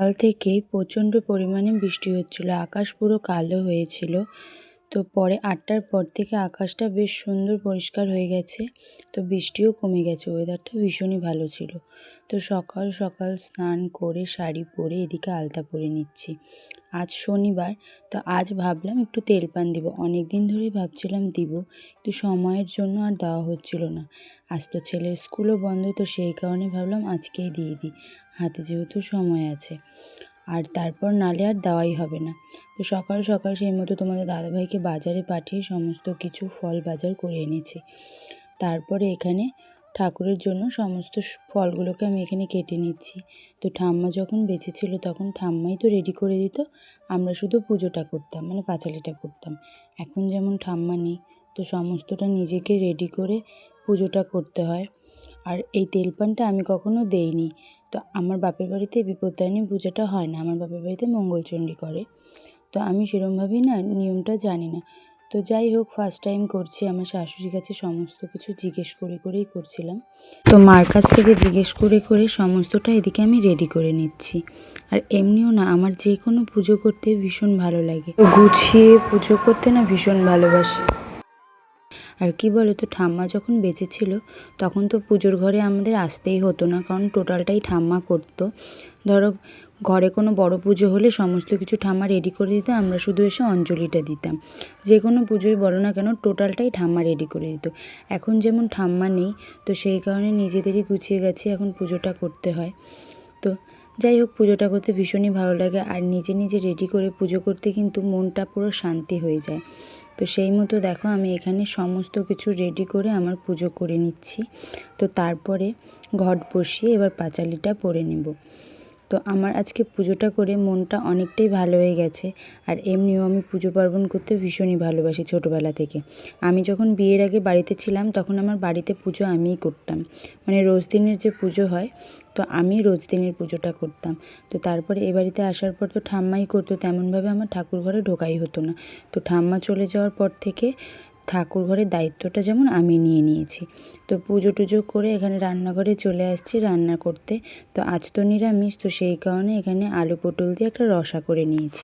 সকাল থেকেই প্রচণ্ড পরিমাণে বৃষ্টি হচ্ছিল, আকাশ পুরো কালো হয়েছিল। তো পরে 8টার পর থেকে আকাশটা বেশ সুন্দর পরিষ্কার হয়ে গেছে, তো বৃষ্টিও কমে গেছে, ওয়েদারটা ভীষণই ভালো ছিল। তো সকাল সকাল স্নান করে শাড়ি পরে এদিকে আলতা পরে নিচ্ছি। আজ শনিবার, তো আজ ভাবলাম একটু তেলপান দিব। অনেক দিন ধরেই ভাবছিলাম দিব, কিন্তু সময়ের জন্য আর দেওয়া হচ্ছিল না। আজ তো ছেলের স্কুলও বন্ধ, তো সেই কারণে ভাবলাম আজকেই দিয়ে দিই, হাতে যেহেতু সময় আছে। আর তারপর নালে আর দেওয়াই হবে না। তো সকাল সকাল সেই মতো তোমাদের দাদাভাইকে বাজারে পাঠিয়ে সমস্ত কিছু ফল বাজার করে এনেছি। তারপরে এখানে ঠাকুরের জন্য সমস্ত ফলগুলোকে আমি এখানে কেটে নিচ্ছি। তো ঠাম্মা যখন বেঁচে ছিল তখন ঠাম্মাই তো রেডি করে দিত, আমরা শুধু পুজোটা করতাম, মানে পাঁচালিটা করতাম। এখন যেমন ঠাম্মা নেই, তো সমস্তটা নিজেকে রেডি করে পুজোটা করতে হয়। আর এই তেলপানটা আমি কখনো দেইনি। তো আমার বাপের বাড়িতে বিপত্তারিণী পূজাটা হয় না, আমার বাপের বাড়িতে মঙ্গলচণ্ডী করে। তো আমি সেরমভাবেই না নিয়মটা জানি না। তো যাই হোক, ফার্স্ট টাইম করছি, আমার শাশুড়ির কাছে সমস্ত কিছু জিজ্ঞেস করেই করছিলাম। তো মার কাছ থেকে জিজ্ঞেস করে সমস্তটা এদিকে আমি রেডি করে নিচ্ছি। আর এমনিও না আমার যে কোনো পুজো করতে ভীষণ ভালো লাগে, গুছিয়ে পুজো করতে না ভীষণ ভালোবাসি। আর কি বলো তো, ঠাম্মা যখন বেঁচে ছিল তখন তো পুজোর ঘরে আমাদের আসতেই হতো না, কারণ টোটালটাই ঠাম্মা করতো। ধরো ঘরে কোনো বড় পুজো হলে সমস্ত কিছু ঠাম্মা রেডি করে দিত, আমরা শুধু এসে অঞ্জলিটা দিতাম। যে কোনো পুজোই বলো না কেন, টোটালটাই ঠাম্মা রেডি করে দিত। এখন যেমন ঠাম্মা নেই, তো সেই কারণে নিজেদেরই গুছিয়ে গেছে এখন পুজোটা করতে হয়। তো যাই হোক, পুজোটা করতে ভীষণই ভালো লাগে, আর নিজে নিজে রেডি করে পুজো করতে কিন্তু মনটা পুরো শান্তি হয়ে যায়। তো সেই মতো দেখো আমি এখানে সমস্ত কিছু রেডি করে আমার পুজো করে নিচ্ছি। তো তারপরে ঘট বসিয়ে এবার পাঁচালিটা পরে নেব। তো আমার আজকে পুজোটা করে মনটা অনেকটাই ভালো হয়ে গেছে। আর এমনিও আমি পুজো পার্বণ করতে ভীষণই ভালোবাসি ছোটোবেলা থেকে। আমি যখন বিয়ের আগে বাড়িতে ছিলাম তখন আমার বাড়িতে পুজো আমিই করতাম, মানে রোজ দিনের যে পুজো হয়, তো আমি রোজ দিনের পুজোটা করতাম। তো তারপরে এ বাড়িতে আসার পর তো ঠাম্মাই করতো, তেমনভাবে আমার ঠাকুর ঘরে ঢোকাই হতো না। তো ঠাম্মা চলে যাওয়ার পর থেকে ঠাকুর ঘরের দায়িত্বটা যেমন আমি নিয়ে নিয়েছি। তো পুজো টুজো করে এখানে রান্নাঘরে চলে আসছি রান্না করতে। তো আজ তো নিরামিষ, তো সেই কারণে এখানে আলু পটল দিয়ে একটা রসা করে নিয়েছি।